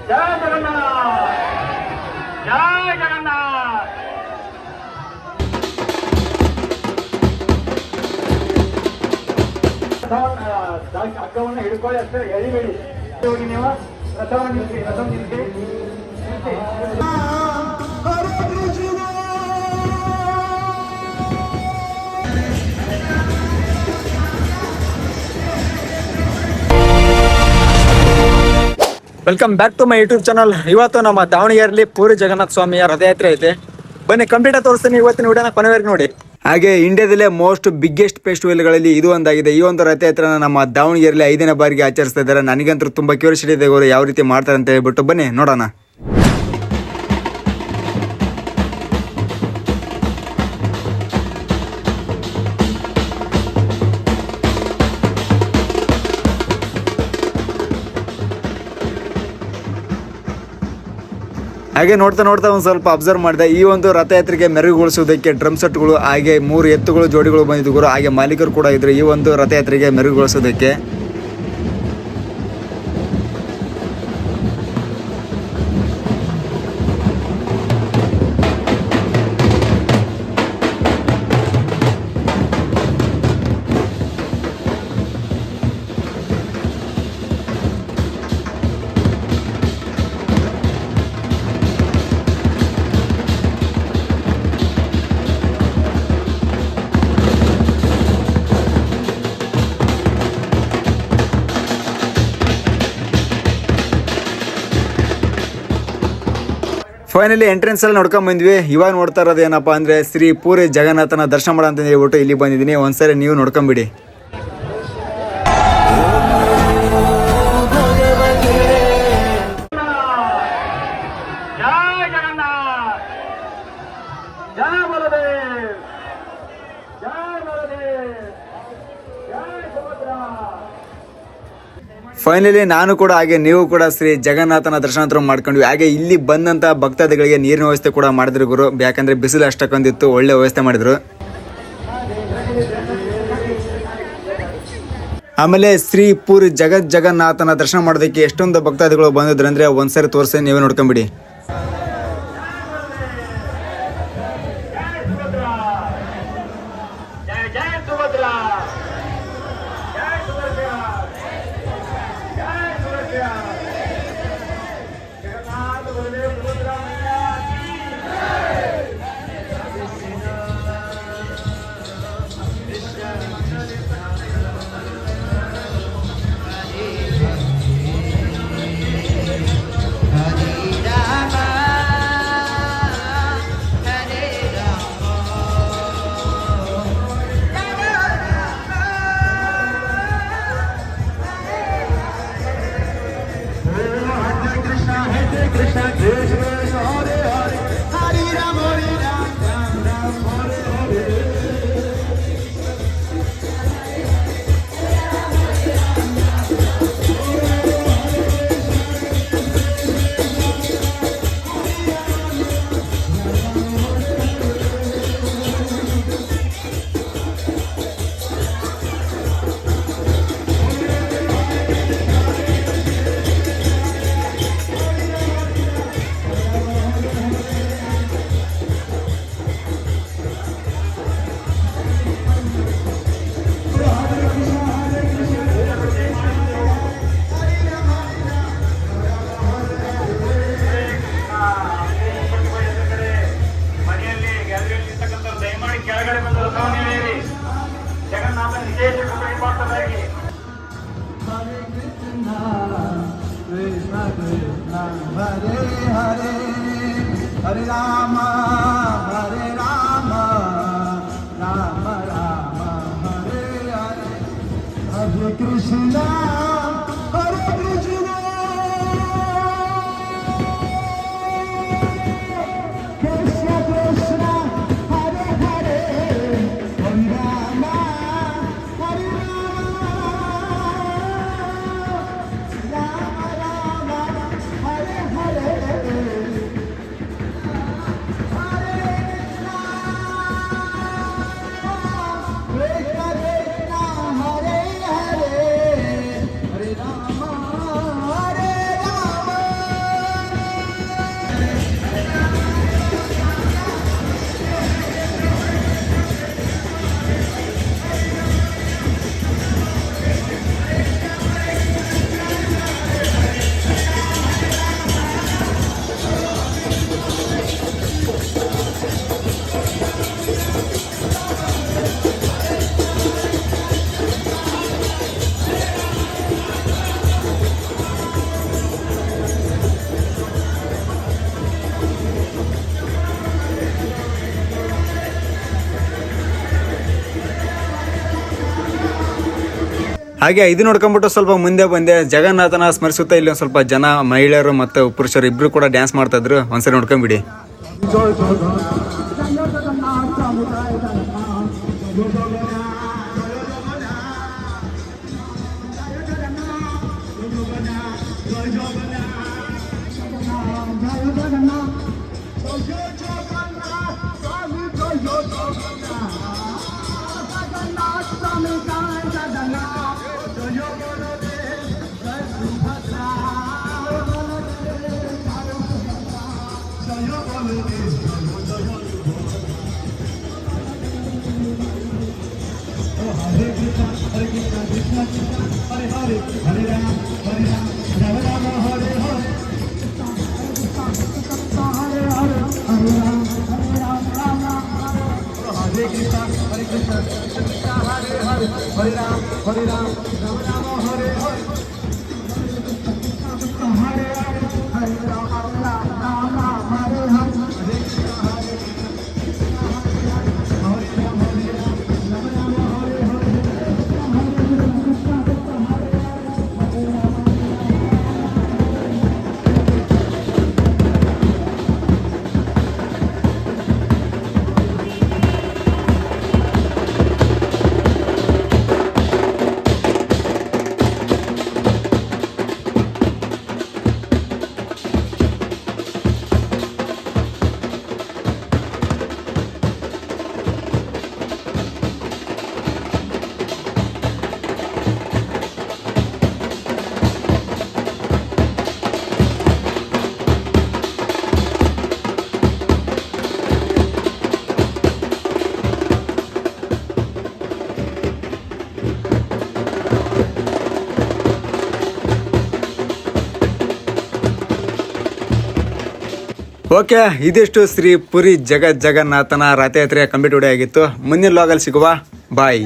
जय जगन्नाथ, जय जगन्नाथ। ಹಗ್ಗವನ್ನು ಹಿಡ್ಕೊಳ್ಳಿ, ಅಷ್ಟೇ ಎಳಿಬೇಡಿ. ಹೋಗಿ ನೀವು ರಥವನ್ನು ನಿಲ್ಲಿಸಿ, ರಥ ನಿಲ್ಲಿಸಿ. Welcome back to my YouTube channel. ಇವತ್ತು ನಮ್ಮ ದಾವಣಗೆರೆಯಲ್ಲಿ ಪೂರಿ ಜಗನ್ನಾಥ ಸ್ವಾಮಿಯ ರಥಯಾತ್ರೆ ಐತೆ. ಬನ್ನಿ ಕಂಪ್ಲೀಟ್ ತೋರಿಸ್ತೀನಿ ಇವತ್ತಿನ ವಿಡಿಯೋನ ಕೊನೆವರೆಗೆ ನೋಡಿ. ಹಾಗೆ ಇಂಡಿಯಾದಲ್ಲೇ ಮೋಸ್ಟ್ ಬಿಗ್ಗೆಸ್ಟ್ ಫೆಸ್ಟಿವಲ್ಗಳಲ್ಲಿ ಇದು ಒಂದಾಗಿದೆ. ಈ ಒಂದು ರಥಯಾತ್ರೆನ ನಮ್ಮ ದಾವಣಗೆರೆಯಲ್ಲಿ 5ನೇ ಬಾರಿಗೆ ಆಚರಿಸ್ತಾ ಇದ್ದಾರೆ. ನನಗಂತೂ ತುಂಬಾ ಕ್ಯೂರಿಯಾಸಿಟಿ ಇದೆ ಅವರು ಯಾವ ರೀತಿ ಮಾಡ್ತಾರೆ ಅಂತ ಹೇಳ್ಬಿಟ್ಟು ಬನ್ನಿ ನೋಡೋಣ. ಹಾಗೆ ನೋಡ್ತಾ ಒಂದು ಸ್ವಲ್ಪ ಅಬ್ಸರ್ವ್ ಮಾಡಿದೆ. ಈ ಒಂದು ರಥಯಾತ್ರೆಗೆ ಮೆರುಗುಗೊಳಿಸುವುದಕ್ಕೆ ಡ್ರಮ್ ಸೆಟ್ಗಳು ಹಾಗೆ 3 ಎತ್ತುಗಳು ಜೋಡಿಗಳು ಬಂದಿದ್ದು ಹಾಗೆ ಮಾಲೀಕರು ಕೂಡ ಇದ್ರು ಈ ಒಂದು ರಥಯಾತ್ರೆಗೆ ಮೆರುಗುಗೊಳಿಸೋದಕ್ಕೆ. ಫೈನಲಿ ಎಂಟ್ರೆನ್ಸ್ ಅಲ್ಲಿ ನೋಡ್ಕೊಂಡ್ ಬಂದ್ವಿ. ಇವಾಗ ನೋಡ್ತಾ ಇರೋದು ಏನಪ್ಪಾ ಅಂದ್ರೆ ಶ್ರೀ ಪೂರಿ ಜಗನ್ನಾಥನ ದರ್ಶನ ಮಾಡ ಅಂತ ಹೇಳ್ಬಿಟ್ಟು ಇಲ್ಲಿ ಬಂದಿದ್ದೀನಿ. ಒಂದ್ಸರಿ ನೀವು ನೋಡ್ಕೊಂಬಿಡಿ. ಫೈನಲಿ ನಾನು ಕೂಡ ಹಾಗೆ ನೀವು ಕೂಡ ಶ್ರೀ ಜಗನ್ನಾಥನ ದರ್ಶನ ಮಾಡ್ಕೊಂಡ್ವಿ. ಹಾಗೆ ಇಲ್ಲಿ ಬಂದಂತ ಭಕ್ತಾದಿಗಳಿಗೆ ನೀರಿನ ವ್ಯವಸ್ಥೆ ಕೂಡ ಮಾಡಿದ್ರು ಗುರು. ಯಾಕಂದ್ರೆ ಬಿಸಿಲು ಅಷ್ಟಕ್ಕೊಂದಿತ್ತು, ಒಳ್ಳೆ ವ್ಯವಸ್ಥೆ ಮಾಡಿದ್ರು. ಆಮೇಲೆ ಶ್ರೀ ಪೂರಿ ಜಗನ್ನಾಥನ ದರ್ಶನ ಮಾಡೋದಕ್ಕೆ ಎಷ್ಟೊಂದು ಭಕ್ತಾದಿಗಳು ಬಂದಿದ್ರು ಅಂದ್ರೆ ಒಂದ್ಸರಿ ತೋರಿಸಿ ನೀವೇ ನೋಡ್ಕೊಂಬಿಡಿ. Hare Rama, Hare Rama, Rama Rama, Hare Hare, Hare Krishna, Hare Krishna, Krishna Krishna, Hare Hare, Hare Rama, Hare Rama, Rama Rama, Hare Hare. ಹಾಗೆ ಇದು ನೋಡ್ಕೊಂಡ್ಬಿಟ್ಟು ಸ್ವಲ್ಪ ಮುಂದೆ ಬಂದೆ. ಜಗನ್ನಾಥನ ಸ್ಮರಿಸುತ್ತಾ ಇಲ್ಲಿ ಒಂದು ಸ್ವಲ್ಪ ಜನ ಮಹಿಳೆಯರು ಮತ್ತು ಪುರುಷರು ಇಬ್ರು ಕೂಡ ಡ್ಯಾನ್ಸ್ ಮಾಡ್ತಾ ಇದ್ರು. ಒಂದ್ಸರಿ ನೋಡ್ಕೊಂಬಿಡಿ. ಓಕೆ, ಇದಿಷ್ಟು ಶ್ರೀ ಪುರಿ ಜಗನ್ನಾಥನ ರಥಯಾತ್ರೆಯ ಕಂಪ್ಲೀಟ್ ವಿಡಿಯೋ ಆಗಿತ್ತು. ಮುಂದಿನ ಲಾಗಲ್ಲಿ ಸಿಗುವ. ಬಾಯ್.